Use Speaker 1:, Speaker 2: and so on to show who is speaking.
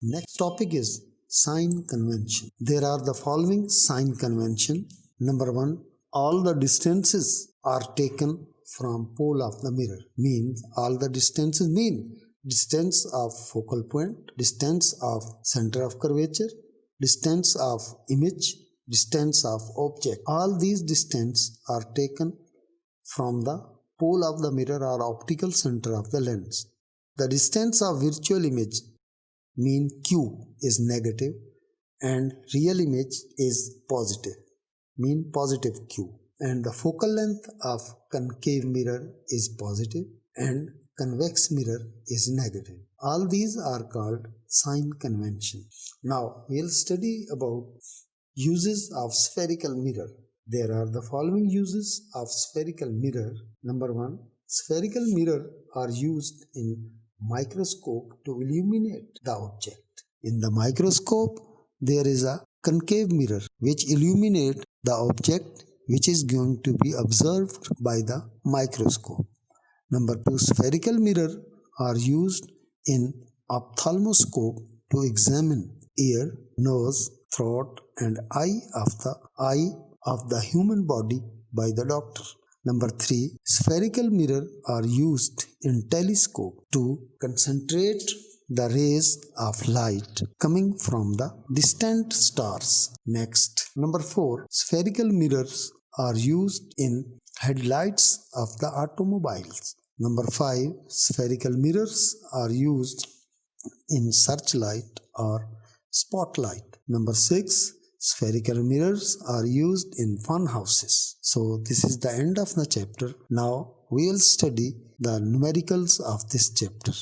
Speaker 1: Next topic is sign convention. There are the following sign convention. Number 1, all the distances are taken from pole of the mirror. Means all the distances mean distance of focal point, distance of center of curvature, distance of image, distance of object. All these distances are taken from the pole of the mirror or optical center of the lens. The distance of virtual image mean Q is negative and real image is positive, mean positive Q. And the focal length of concave mirror is positive and convex mirror is negative. All these are called sign convention. Now we'll study about uses of spherical mirror. There are the following uses of spherical mirror. Number 1, spherical mirror are used in microscope to illuminate the object. In the microscope, there is a concave mirror which illuminates the object which is going to be observed by the microscope. Number 2, spherical mirror are used in ophthalmoscope to examine ear, nose, throat and eye of the human body by the doctor. Number 3, spherical mirror are used in telescope to concentrate the rays of light coming from the distant stars. Next, number 4, spherical mirrors are used in headlights of the automobiles. Number 5, spherical mirrors are used in searchlight or spotlight. Number 6, spherical mirrors are used in fun houses. So this is the end of the chapter. Now we will study the numericals of this chapter.